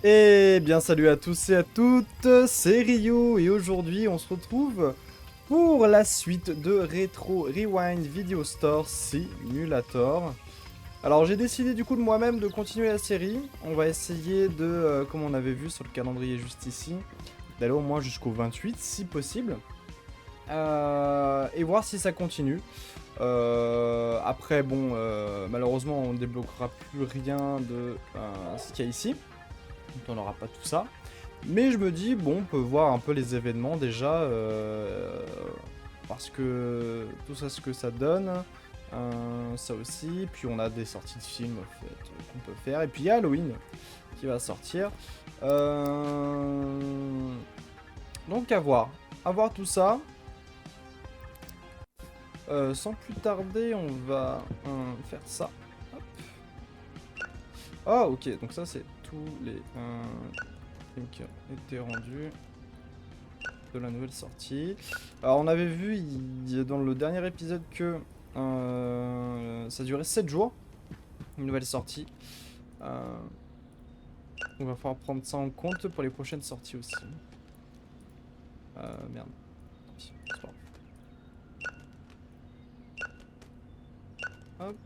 Eh bien salut à tous et à toutes, c'est Ryu et aujourd'hui on se retrouve pour la suite de Retro Rewind Video Store Simulator. Alors j'ai décidé du coup de moi-même de continuer la série. On va essayer de, comme on avait vu sur le calendrier juste ici, d'aller au moins jusqu'au 28 si possible. Et voir si ça continue. Après bon, malheureusement on débloquera plus rien de ce qu'il y a ici. On n'aura pas tout ça. Mais je me dis, bon, on peut voir un peu les événements déjà, parce que tout ça, ce que ça donne, ça aussi. Puis on a des sorties de films en fait, qu'on peut faire. Et puis il y a Halloween qui va sortir. Donc à voir tout ça. Sans plus tarder, on va faire ça. Hop. Ah ok, donc ça c'est tous les films qui ont été rendus de la nouvelle sortie. Alors on avait vu dans le dernier épisode que ça durait 7 jours, une nouvelle sortie. On va falloir prendre ça en compte pour les prochaines sorties aussi. Merde. C'est pas grave. Hop.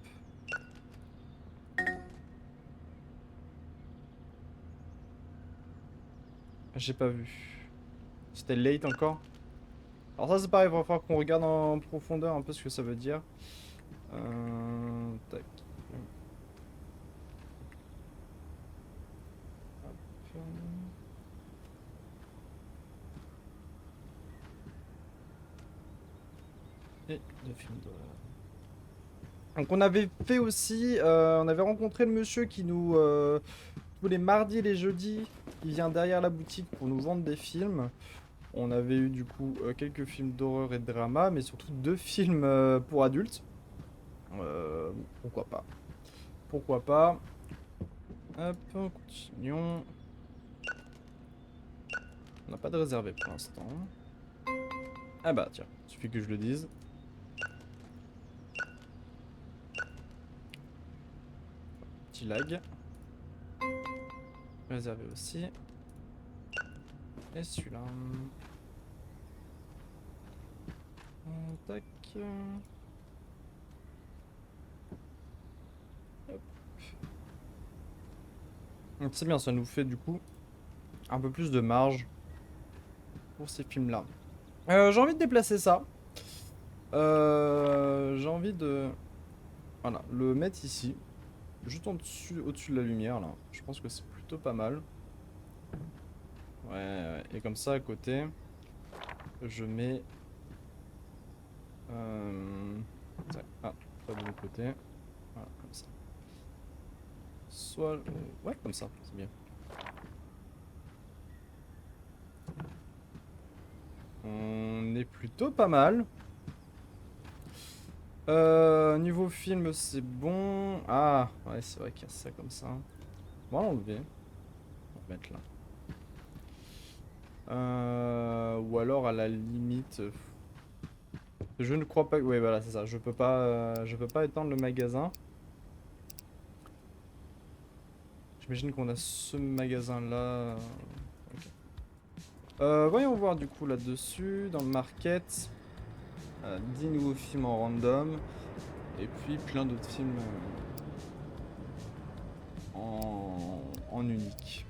J'ai pas vu. C'était late encore. Alors ça c'est pareil, il va falloir qu'on regarde en profondeur un peu ce que ça veut dire. Tac. Hop. Et le film d'horreur. Donc on avait fait aussi, on avait rencontré le monsieur qui nous, tous les mardis et les jeudis, il vient derrière la boutique pour nous vendre des films. On avait eu du coup quelques films d'horreur et de drama, mais surtout deux films pour adultes. Pourquoi pas. Pourquoi pas. Hop, continuons. On n'a pas de réservé pour l'instant. Ah bah tiens, suffit que je le dise. Petit lag. Réservé aussi. Et celui-là. Tac. Hop. Donc c'est bien, ça nous fait du coup un peu plus de marge pour ces films-là. J'ai envie de déplacer ça. J'ai envie de... Voilà, le mettre ici. Juste en dessus, au-dessus de la lumière, là. Je pense que c'est plutôt pas mal. Ouais, ouais. Et comme ça, à côté, je mets... tac. Ah, pas de l'autre côté. Voilà, comme ça. Soit... ouais, comme ça, c'est bien. On est plutôt pas mal. Niveau film, c'est bon. Ah, ouais, c'est vrai qu'il y a ça comme ça. On va l'enlever. On va le mettre là. Ou alors, à la limite... je ne crois pas... Ouais, voilà, c'est ça. Je peux pas étendre le magasin. J'imagine qu'on a ce magasin-là. Ok. Voyons voir du coup là-dessus, dans le market. 10 nouveaux films en random. Et puis plein d'autres films en unique.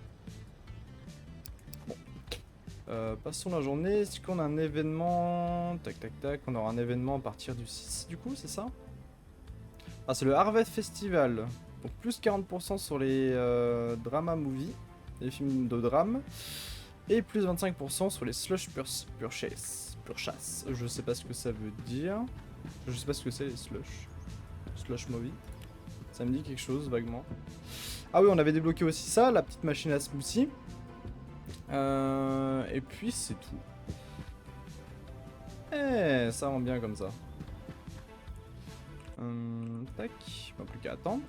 Bon. Passons la journée. Est-ce qu'on a un événement? Tac tac tac. On aura un événement à partir du 6 du coup, c'est ça? Ah, c'est le Harvest Festival. Donc plus 40% sur les drama movies, les films de drame. Et plus 25% sur les slush purchase. Je sais pas ce que ça veut dire. Je sais pas ce que c'est les slush. Slush movie. Ça me dit quelque chose vaguement. Ah oui, on avait débloqué aussi ça, la petite machine à smoothie. Et puis c'est tout. Eh, ça rend bien comme ça. Tac, pas plus qu'à attendre.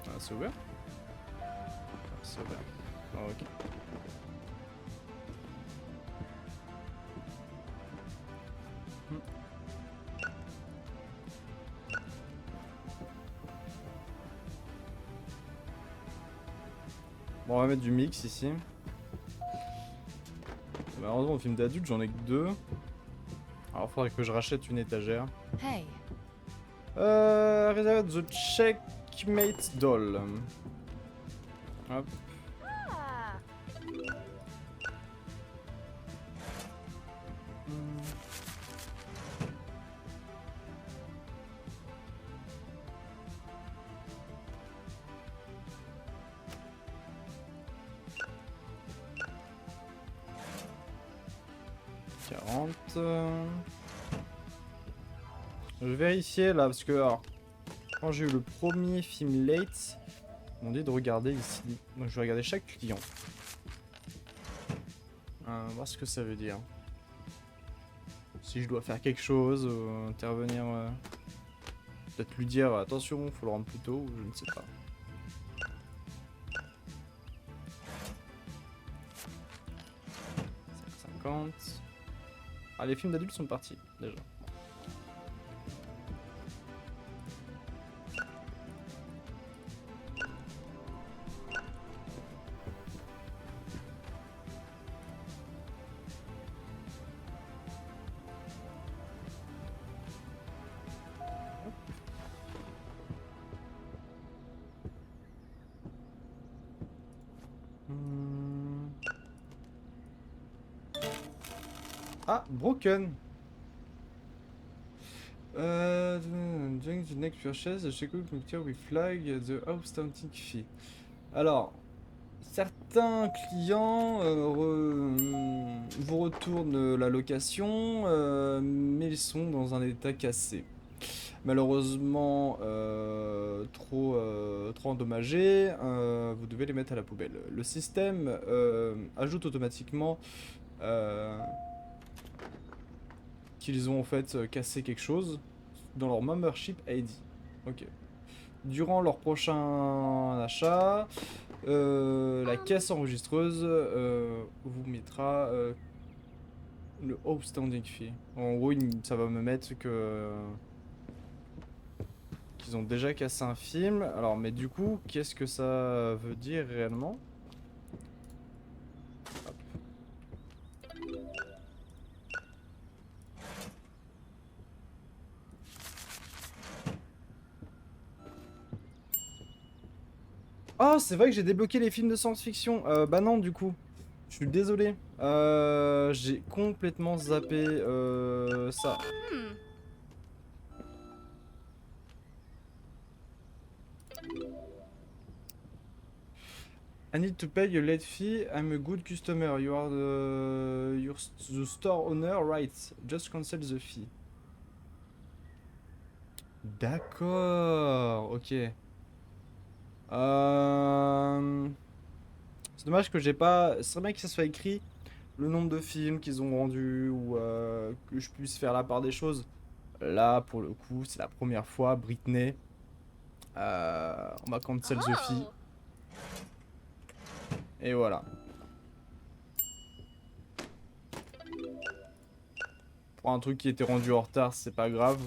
Ah, c'est ouvert. Ah, c'est ouvert. Ah, ok. Bon, on va mettre du mix ici. Malheureusement, au film d'adulte, j'en ai que 2. Alors, faudrait que je rachète une étagère. Hey. Reserve the Checkmate Doll. Hop. Ah. Je vais vérifier là parce que alors, quand j'ai eu le premier film late, ils m'ont dit de regarder ici. Donc je vais regarder chaque client. Voir ce que ça veut dire. Si je dois faire quelque chose, intervenir, peut-être lui dire attention, faut le rendre plus tôt, ou je ne sais pas. Ah, les films d'adultes sont partis déjà. Ah, Broken. During the next purchase, the check picture we flag the outstanding fee. Alors, certains clients vous retournent la location, mais ils sont dans un état cassé. Malheureusement, trop endommagés, vous devez les mettre à la poubelle. Le système ajoute automatiquement qu'ils ont en fait cassé quelque chose dans leur membership ID. Ok. Durant leur prochain achat, la caisse enregistreuse vous mettra le outstanding fee. En gros, ça va me mettre que qu'ils ont déjà cassé un film. Alors, mais du coup, qu'est-ce que ça veut dire réellement? Hop. Oh, c'est vrai que j'ai débloqué les films de science-fiction. Bah non, du coup. Je suis désolé. J'ai complètement zappé ça. Hmm. I need to pay your late fee. I'm a good customer. You are the store owner, right? Just cancel the fee. D'accord, ok. C'est dommage que j'ai pas. C'est serait bien que ça soit écrit le nombre de films qu'ils ont rendus ou que je puisse faire la part des choses. Là, pour le coup, c'est la première fois, Britney. On m'a cancel the fee. Oh. Et voilà. Pour un truc qui était rendu en retard, c'est pas grave.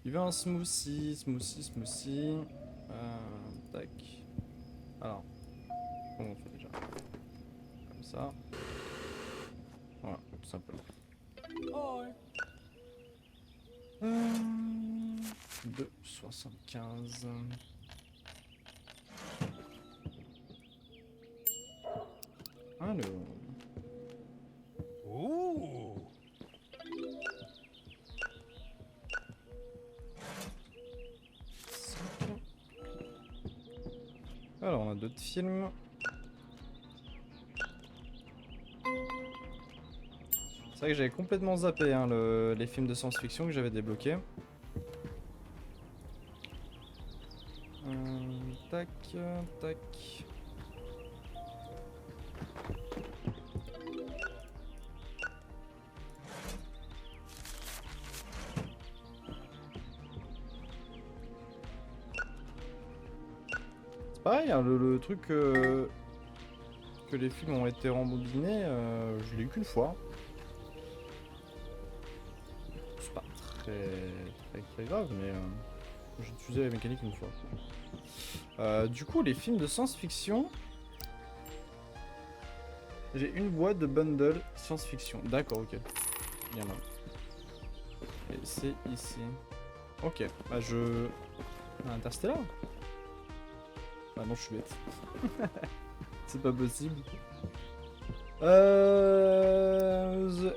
Il veut un smoothie. Tac. Alors, comment on fait déjà? Comme ça. Voilà, tout simplement. 2,75. Alors. Ooh. Alors, on a d'autres films. C'est vrai que j'avais complètement zappé hein, les films de science-fiction que j'avais débloqués. Tac, tac. C'est pareil, hein, le truc que les films ont été rembobinés, je l'ai eu qu'une fois. très grave, mais j'ai utilisé la mécanique une fois. Du coup, les films de science-fiction, j'ai une boîte de bundle science-fiction. D'accord, ok. Bien là. Et c'est ici. Ok, bah je... Interstellar. Ah non, je suis bête. C'est pas possible. The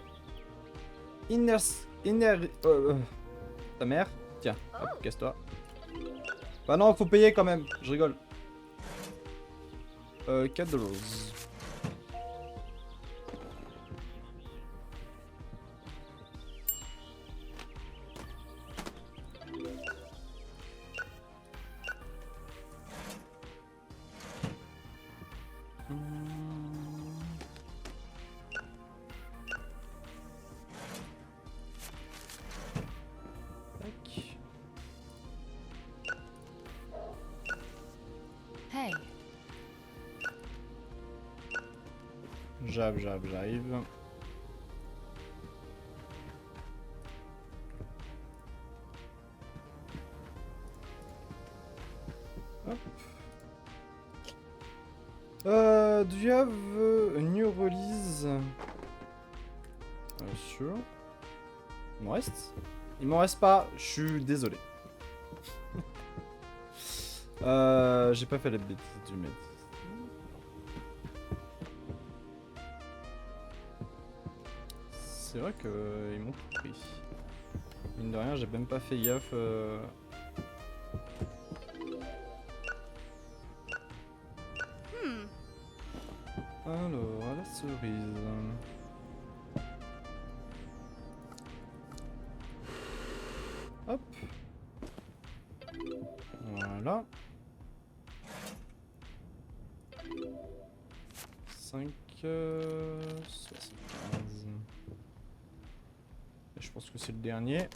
Inner... ta mère. Tiens, hop, casse-toi. Bah non, faut payer quand même. Je rigole. 4 $. Hey. J'arrive. Hop. Do you have a new release? Sure. Il m'en reste? Il m'en reste pas, je suis désolé. J'ai pas fait la bêtise du mettre. C'est vrai que ils m'ont tout pris. Mine de rien, j'ai même pas fait gaffe. Alors, à la cerise. Hop. Voilà. 5, 75. Et je pense que c'est le dernier.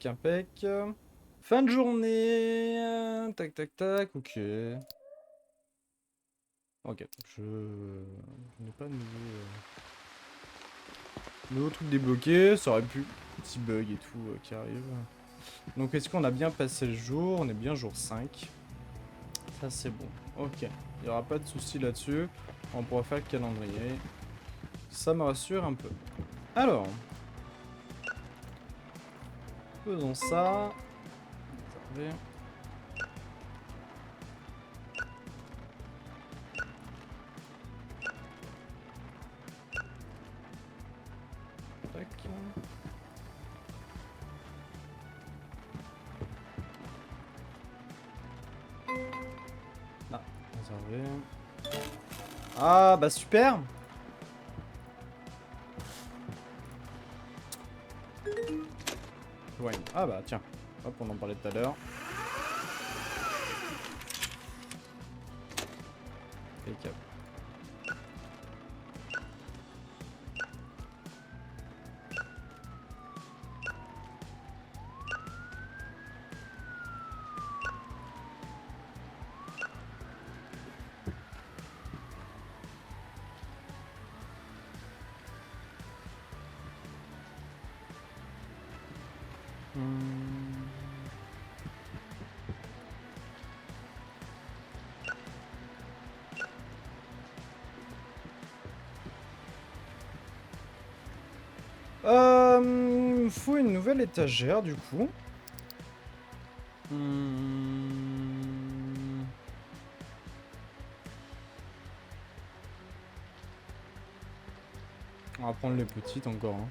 Impec. Fin de journée. Tac, tac, tac. Ok. Ok. Je n'ai pas de nouveau truc débloqué. Ça aurait pu. Petit bug et tout qui arrive. Donc, est-ce qu'on a bien passé le jour? On est bien jour 5. Ça, c'est bon. Ok. Il n'y aura pas de souci là-dessus. On pourra faire le calendrier. Ça me rassure un peu. Alors. Faisons ça. Observer. Tac. Ah, observer. Ah, bah super. Ouais. Ah bah tiens. Hop, on en parlait tout à l'heure. Impeccable. Il me faut une nouvelle étagère du coup. On va prendre les petites encore. Hein.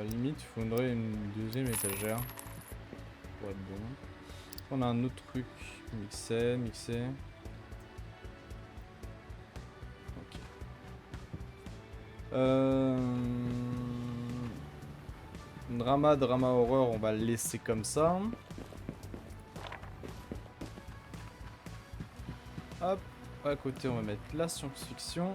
Limite, il faudrait une deuxième étagère pour être bon. On a un autre truc. Mixer. Ok. Drama horreur, on va le laisser comme ça. Hop, à côté on va mettre la science-fiction.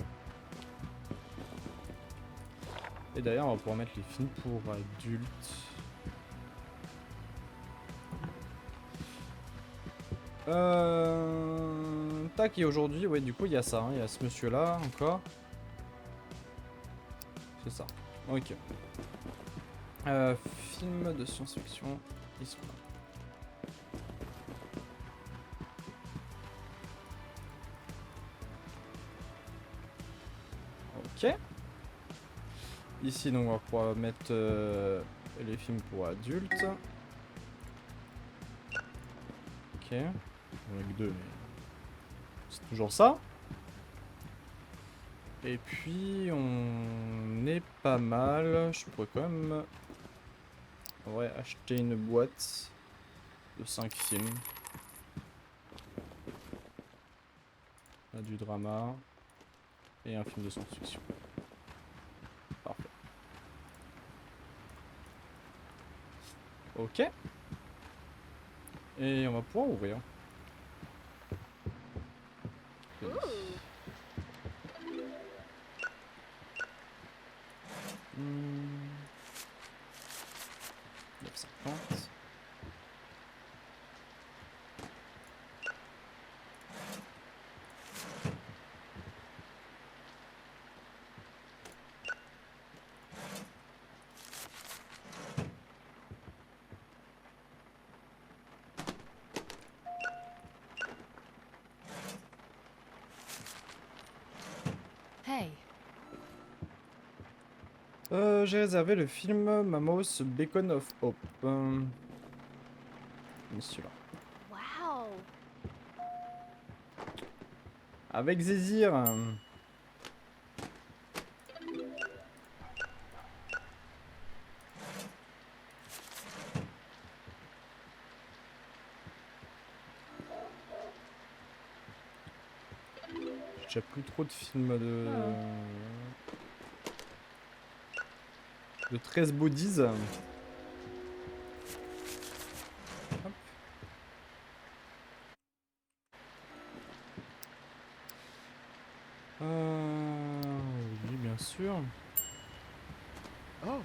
Et derrière on va pouvoir mettre les films pour adultes. Tac, et aujourd'hui, ouais, du coup, il y a ça. Il y a ce monsieur-là encore. C'est ça. Ok. Film de science-fiction. Ils sont là. Ok. Ici, donc, on va pouvoir mettre les films pour adultes. Ok. Il y en a que deux, mais c'est toujours ça. Et puis, on est pas mal. Je pourrais quand même acheter une boîte de 5 films. On a du drama et un film de science-fiction. Parfait. Ok. Et on va pouvoir ouvrir. Hmm. 9,50. Hey. J'ai réservé le film Mamos Beacon of Hope. Celui-là. Wow. Avec Zézir. J'ai plus trop de films de 13 bodies. Hop. Oui, bien sûr. Oh.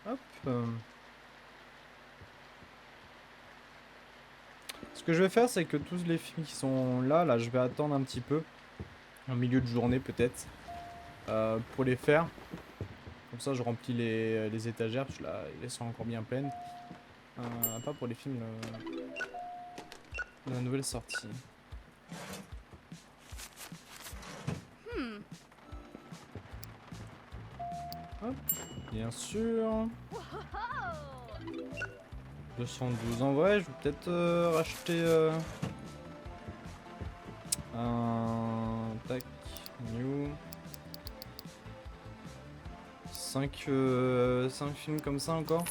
Hop. Ce que je vais faire, c'est que tous les films qui sont là, je vais attendre un petit peu. En milieu de journée, peut-être. Pour les faire. Comme ça, je remplis les étagères, parce que là, elles sont encore bien pleines. Pas pour les films de la nouvelle sortie. Hop, bien sûr. 212 en vrai, je vais peut-être racheter un tac new 5 films comme ça encore.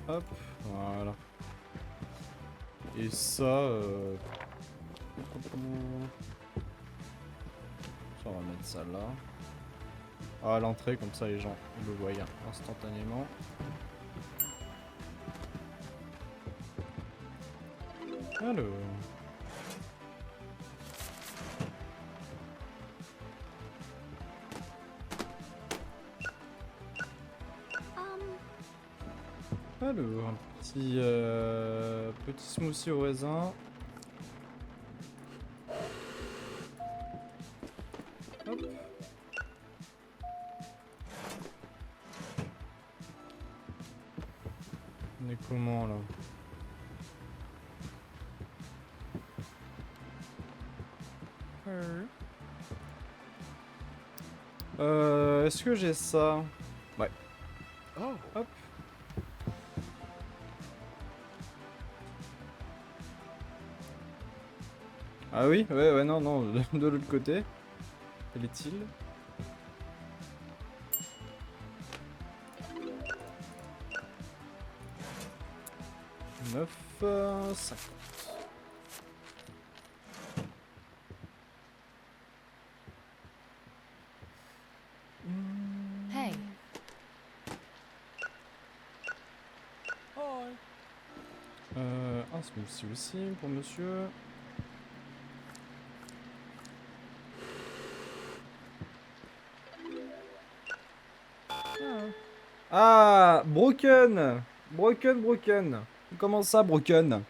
Hop, voilà. Et ça, on va mettre ça là. À l'entrée, comme ça les gens le voient instantanément. Alors. Alors, petit smoothie au raisin. Hop. On est comment là? Est-ce que j'ai ça? Ouais. Oh. Hop. Ah oui, ouais, non, de l'autre côté. Quel est-il? 9,50. Hey. Un smoothie aussi pour monsieur. Ah, Broken. Broken. Comment ça, Broken?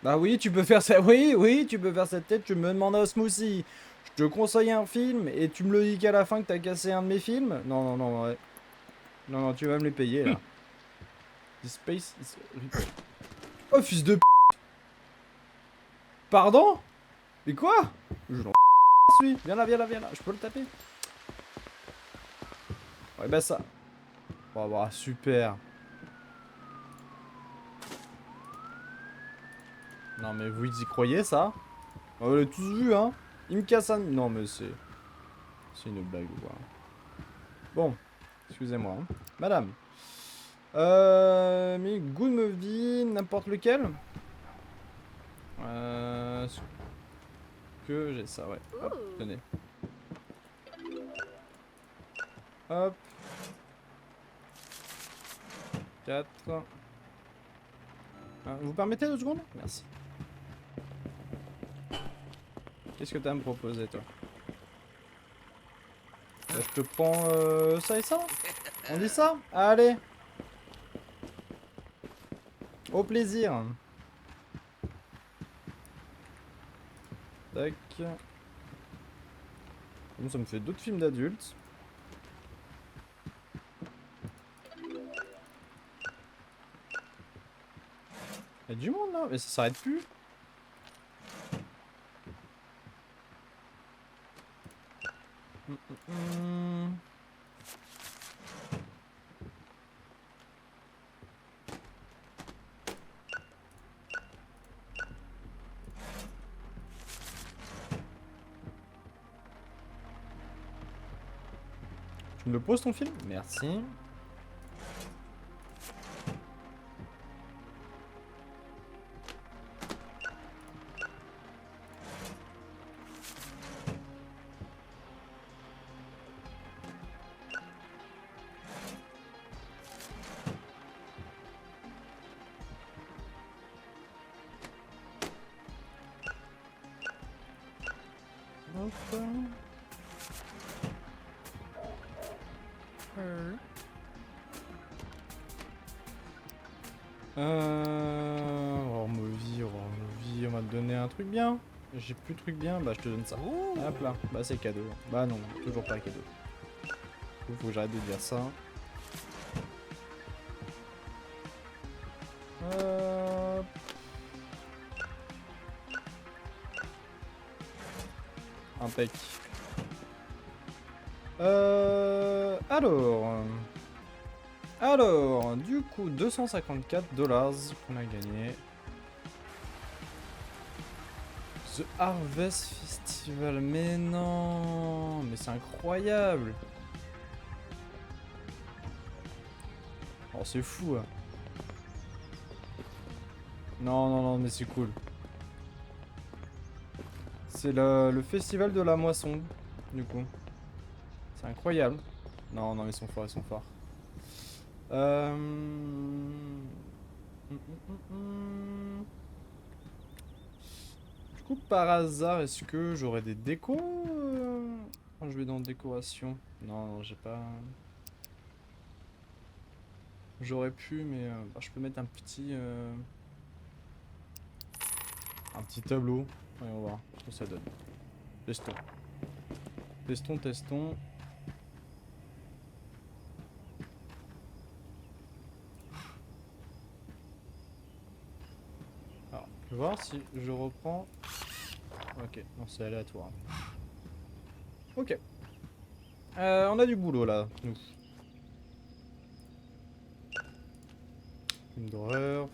Bah oui, tu peux faire ça. Oui, tu peux faire cette tête. Tu me demandes un smoothie. Je te conseille un film et tu me le dis qu'à la fin que t'as cassé un de mes films? Non, ouais. Non, tu vas me les payer là. The space is... Oh, fils de p. Pardon? Mais quoi? Je l'en suis. Viens là. Je peux le taper? Ouais, bah ça. Oh, bah, super. Non, mais vous y croyez ça? On l'a tous vu, hein? Il me casse un... Non, mais c'est... C'est une blague ou quoi? Bon. Excusez-moi. Hein. Madame. Mais good movie, n'importe lequel. Est-ce que j'ai ça, ouais. Hop, Ooh. tenez. Hop. 4. Vous permettez 2 secondes? Merci. Qu'est-ce que t'as à me proposer, toi? Je te prends ça et ça? On dit ça? Allez. Au plaisir. Tac. Bon, ça me fait d'autres films d'adultes. Il y a du monde là, mais ça s'arrête plus. Tu me le poses ton film? Merci. Hop. Horror movie, on va te donner un truc bien. J'ai plus de truc bien, bah je te donne ça. Hop là, bah c'est cadeau. Bah non, toujours pas cadeau. Faut que j'arrête de dire ça. Hop. Impec. Alors, du coup, 254 $ qu'on a gagné. The Harvest Festival, mais non, mais c'est incroyable. Oh, c'est fou. Hein. Non, mais c'est cool. C'est le festival de la moisson, du coup. C'est incroyable. Non, mais ils sont forts, Du coup, par hasard, est-ce que j'aurais des décos quand je vais dans décoration? Non, j'ai pas... J'aurais pu, mais bah, je peux mettre un petit tableau. Voyons voir ce que ça donne. Testons. Alors, je vais voir si je reprends. Ok, non, c'est aléatoire. Ok. On a du boulot là, nous. Film d'horreur.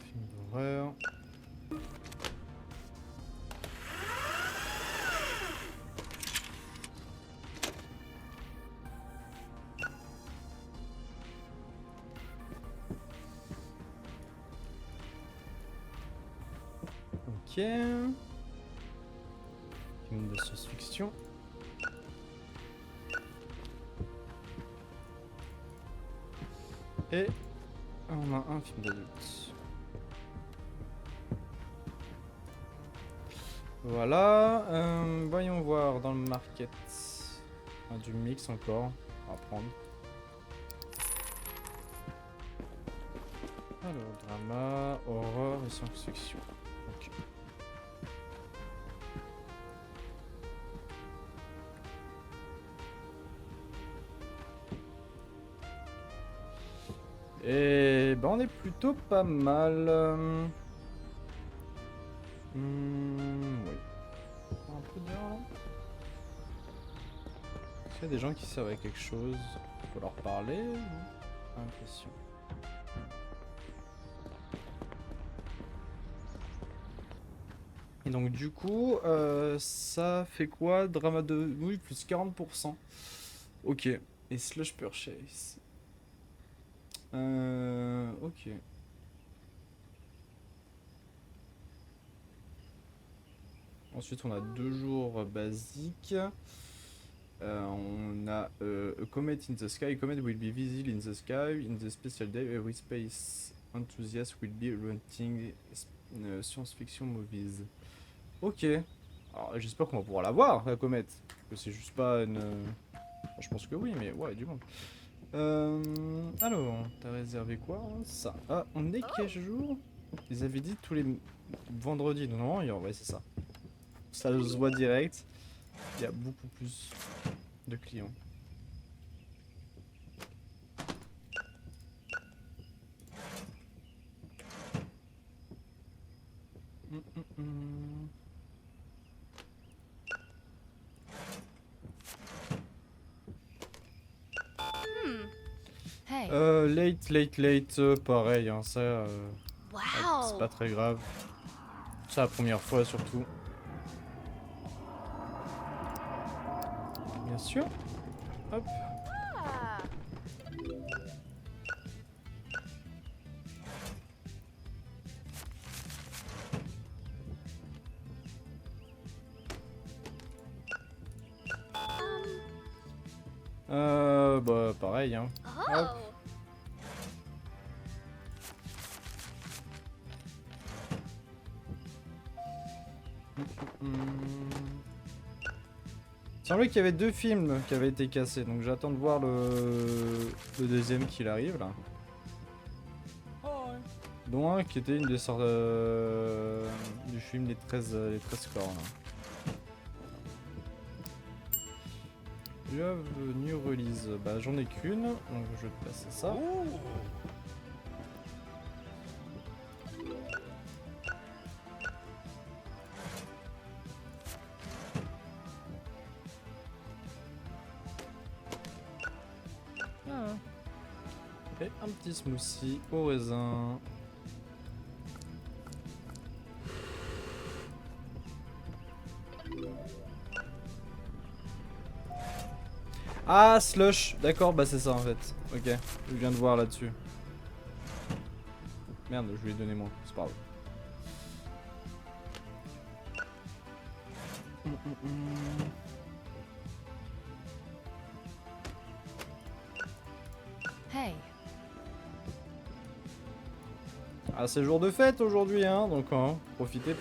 Ok. Film de science-fiction. Et on a un film d'adulte. Voilà. Voyons voir dans le market. Du mix encore à prendre. Alors, drama, horreur et science-fiction. Ok. Et ben on est plutôt pas mal. Oui. Un peu bien là. Est-ce qu'il y a des gens qui servent à quelque chose? Faut leur parler ou... Pas l'impression. Et donc du coup, ça fait quoi? Drama de... Oui, plus 40%. Ok. Et Slush Purchase. Ok. Ensuite, on a 2 jours basiques. On a a comet in the sky. A comet will be visible in the sky. In the special day, every space enthusiast will be renting science-fiction movies. Ok. Alors, j'espère qu'on va pouvoir la voir, la comète. Que c'est juste pas une... Bon, je pense que oui, mais ouais, du monde. Alors, t'as réservé quoi hein, ça. Ah, on est quel jour? Ils avaient dit tous les vendredis. Non, non, ouais, c'est ça. Ça se voit direct. Il y a beaucoup plus de clients. Hum. Hey. Late, pareil, hein, ça, c'est pas Wow. très grave. C'est la première fois surtout. Bien sûr. Hop. Ah. Bah pareil, hein. Hop. Oh. Il semblait qu'il y avait 2 films qui avaient été cassés, donc j'attends de voir le deuxième qui arrive là. Dont un qui était une des sortes du film les 13 corps là. Bienvenue release. Bah j'en ai qu'une, donc je vais te passer ça. Ah. Et un petit smoothie au raisin. Ah, slush. D'accord, bah c'est ça en fait. Ok, je viens de voir là-dessus. Merde, je lui ai donné moins. C'est pas grave. Hey. Ah, c'est jour de fête aujourd'hui, hein, donc hein, profitez.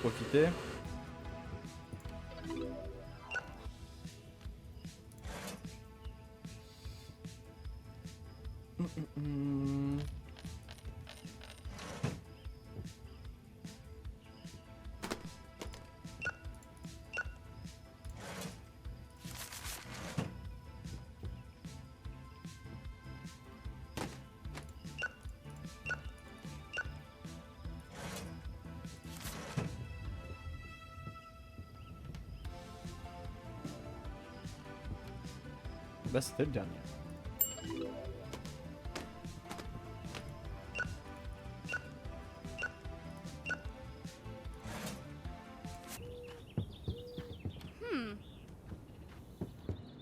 Bah c'était le dernier.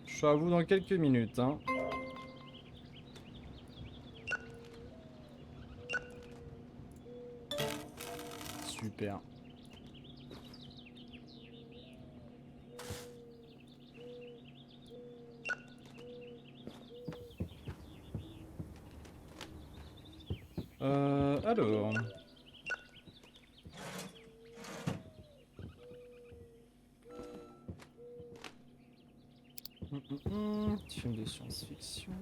Je suis à vous dans quelques minutes, hein. Super. Alors. Petit film de science-fiction.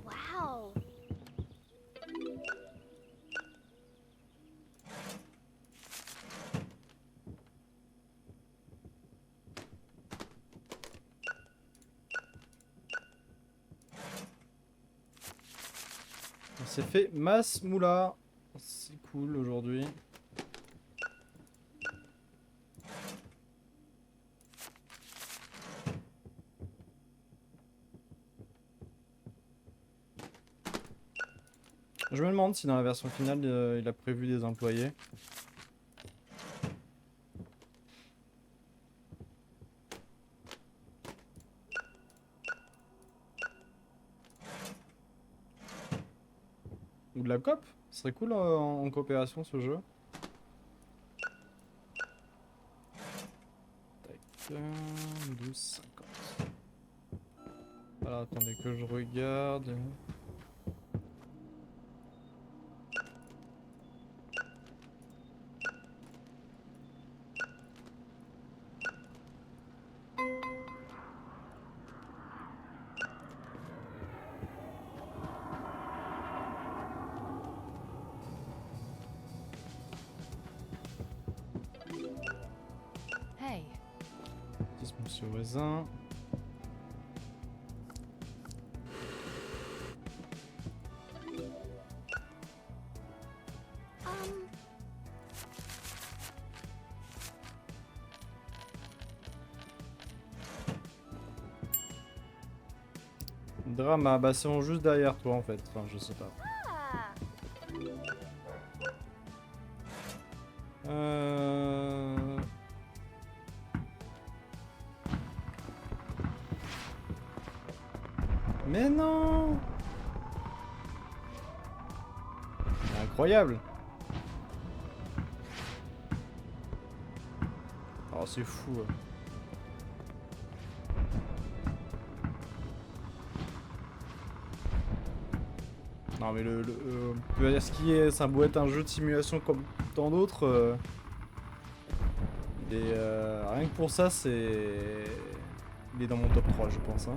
Wow. s'est fait masse moula. C'est cool aujourd'hui. Je me demande si dans la version finale il a prévu des employés. Ou de la coop. Ce serait cool en coopération ce jeu. Tac, 12,50. Alors attendez que je regarde. Hey. 10 monsieur raisin. Drama, bah c'est juste derrière toi en fait, enfin je sais pas. Mais non! C'est incroyable! Oh c'est fou. Non mais on peut dire ce qui est, ça doit être un jeu de simulation comme tant d'autres. Rien que pour ça, c'est... Il est dans mon top 3 je pense. Hein.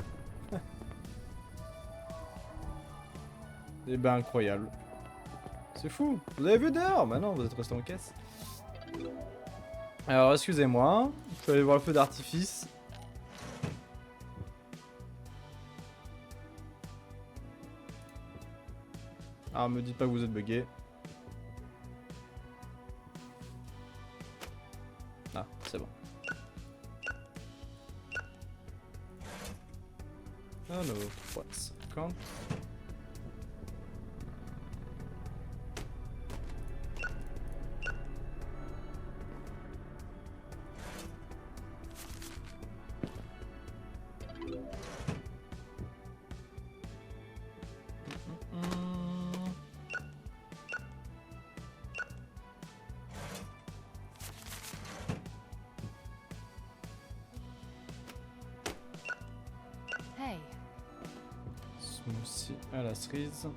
Et ben incroyable. C'est fou. Vous avez vu dehors? Bah non, vous êtes resté en caisse. Alors excusez-moi, je suis allé voir le feu d'artifice. Ah, me dites pas que vous êtes bugué. Ah, c'est bon. Alors, 3,50. Hey. Smoothie à la cerise.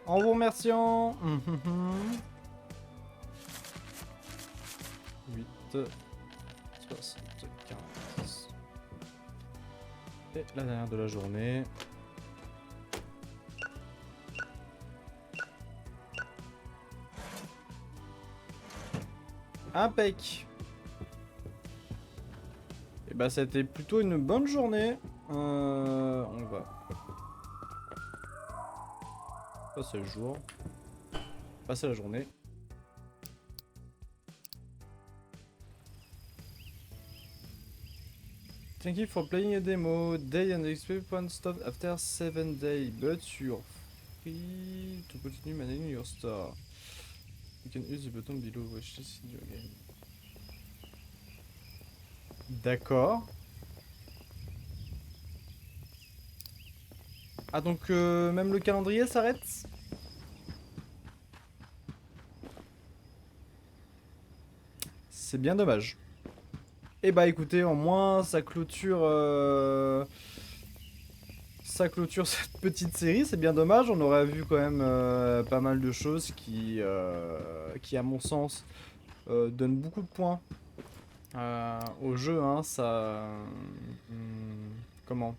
En vous remerciant. 8, 75. Et la dernière de la journée. Impec. Et bah c'était plutôt une bonne journée. On va passer le jour. Passer la journée. Thank you for playing a demo. Day and expect one stop after 7 days, but you're free to continue managing your store. You can use the button below wishlist in your game. D'accord. Ah donc même le calendrier s'arrête? C'est bien dommage. Et bah écoutez, au moins ça clôture cette petite série, c'est bien dommage. On aurait vu quand même pas mal de choses qui à mon sens donnent beaucoup de points au jeu, hein. Ça comment?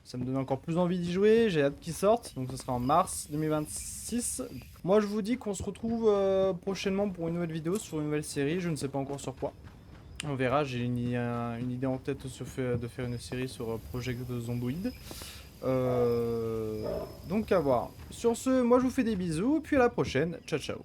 Ça me donne encore plus envie d'y jouer, j'ai hâte qu'il sorte, donc ce sera en mars 2026. Moi je vous dis qu'on se retrouve prochainement pour une nouvelle vidéo sur une nouvelle série, je ne sais pas encore sur quoi. On verra, j'ai une idée en tête de faire une série sur Project Zomboid. Donc à voir. Sur ce, moi je vous fais des bisous, puis à la prochaine. Ciao ciao.